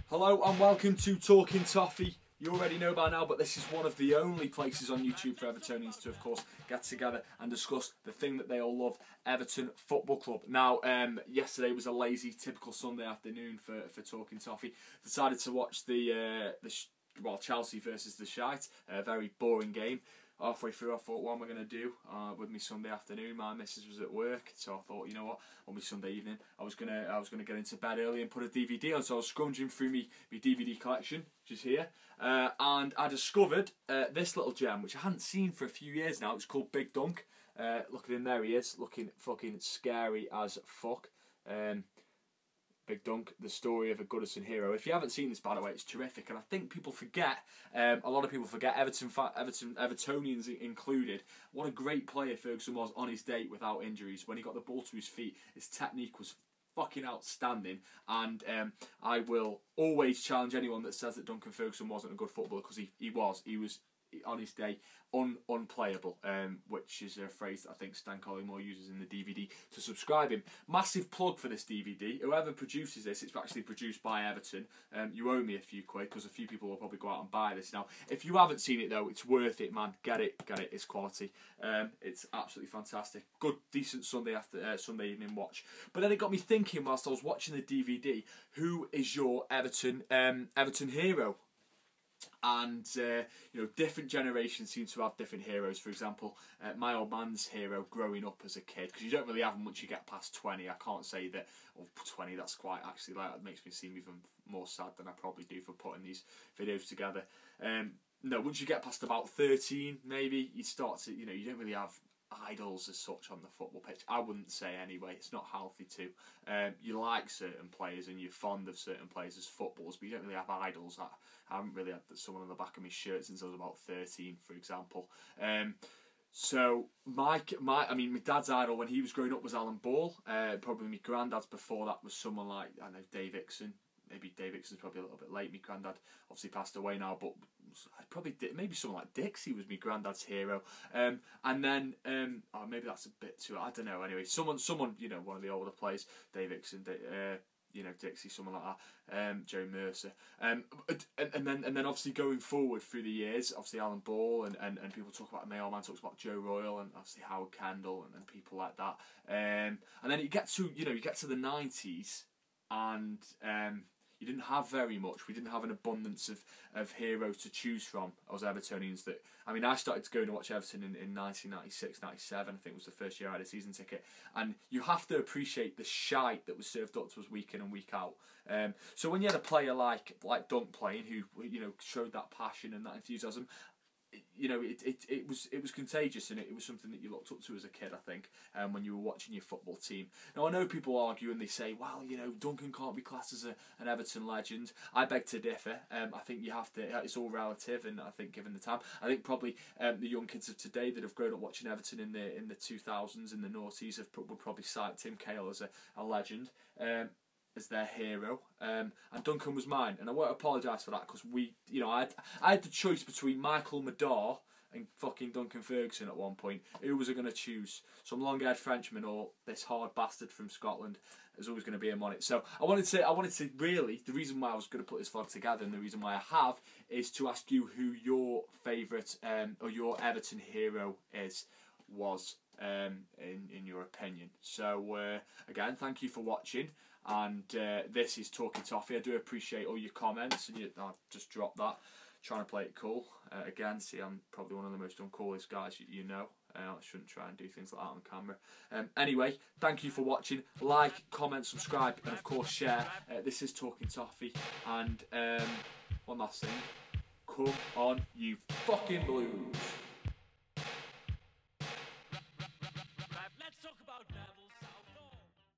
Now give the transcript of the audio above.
Hello and welcome to Talking Toffee. You already know by now, but this is one of the only places on YouTube for Evertonians to, of course, get together and discuss the thing that they all love, Everton Football Club. Now, yesterday was a lazy, typical Sunday afternoon for Talking Toffee. Decided to watch Chelsea versus the Shite, a very boring game. Halfway through, I thought, what am I going to do with me Sunday afternoon? My missus was at work, so I thought, you know what, on my Sunday evening, I was gonna get into bed early and put a DVD on. So I was scrummaging through my DVD collection, which is here, and I discovered this little gem, which I hadn't seen for a few years now. It's called Big Dunk. Look at him, there he is, looking fucking scary as fuck. Big Dunk, the story of a Everton hero. If you haven't seen this, by the way, it's terrific, and I think people forget. A lot of people forget, Evertonians included, what a great player Ferguson was on his day without injuries. When he got the ball to his feet, his technique was fucking outstanding, and I will always challenge anyone that says that Duncan Ferguson wasn't a good footballer, because he was on his day unplayable, which is a phrase that I think Stan Collymore uses in the DVD to subscribe him. Massive plug for this DVD. Whoever produces this, it's actually produced by Everton. You owe me a few quid, because a few people will probably go out and buy this now. If you haven't seen it though, it's worth it, man. Get it. It's quality. It's absolutely fantastic. Good, decent Sunday evening watch. But then it got me thinking whilst I was watching the DVD, who is your Everton hero? And different generations seem to have different heroes. For example, my old man's hero growing up as a kid, because you don't really have them once you get past 20. I can't say that, 20, that's quite, actually, like, that makes me seem even more sad than I probably do for putting these videos together. No, once you get past about 13, maybe, you start to, you don't really have idols as such on the football pitch. I wouldn't say anyway. It's not healthy to. You like certain players and you're fond of certain players as footballers, but you don't really have idols. I haven't really had someone on the back of my shirt since I was about 13, for example. So my dad's idol when he was growing up was Alan Ball. Probably my granddad's before that was someone like, I don't know, Dave Ixon. Maybe Dave Ixon's probably a little bit late. My granddad obviously passed away now, but maybe someone like Dixie was my granddad's hero. And then maybe that's a bit too, I don't know. Anyway, someone, one of the older players, Dave Ixon, Dixie, someone like that, Joe Mercer, and then obviously going forward through the years, obviously Alan Ball and people talk about, my old man talks about Joe Royle and obviously Howard Kendall and people like that, and then you get to the 90s, and you didn't have very much. We didn't have an abundance of heroes to choose from as Evertonians. I started going to watch Everton in 1996, 97. I think it was the first year I had a season ticket. And you have to appreciate the shite that was served up to us week in and week out. So when you had a player like Dunk playing, who showed that passion and that enthusiasm, it was contagious, and it was something that you looked up to as a kid, I think, when you were watching your football team. Now, I know people argue and they say, well, Duncan can't be classed as an Everton legend. I beg to differ. I think you have to, it's all relative, and I think given the time, I think probably the young kids of today that have grown up watching Everton in the 2000s, in the noughties, would probably cite Tim Cahill as a legend. As their hero, and Duncan was mine, and I won't apologise for that, because I had the choice between Michael Madar and fucking Duncan Ferguson at one point. Who was I going to choose? Some long-haired Frenchman or this hard bastard from Scotland? There's always going to be him on it. So I wanted to really, the reason why I was going to put this vlog together, and the reason why I have, is to ask you who your favourite or your Everton hero was in your opinion. So again, thank you for watching. And this is Talking Toffee. I do appreciate all your comments, and I'll just drop that, trying to play it cool. Again, see, I'm probably one of the most uncoolest guys you know. I shouldn't try and do things like that on camera. Anyway, thank you for watching. Like, comment, subscribe, and of course share. This is Talking Toffee, and one last thing. Come on, you fucking Blues.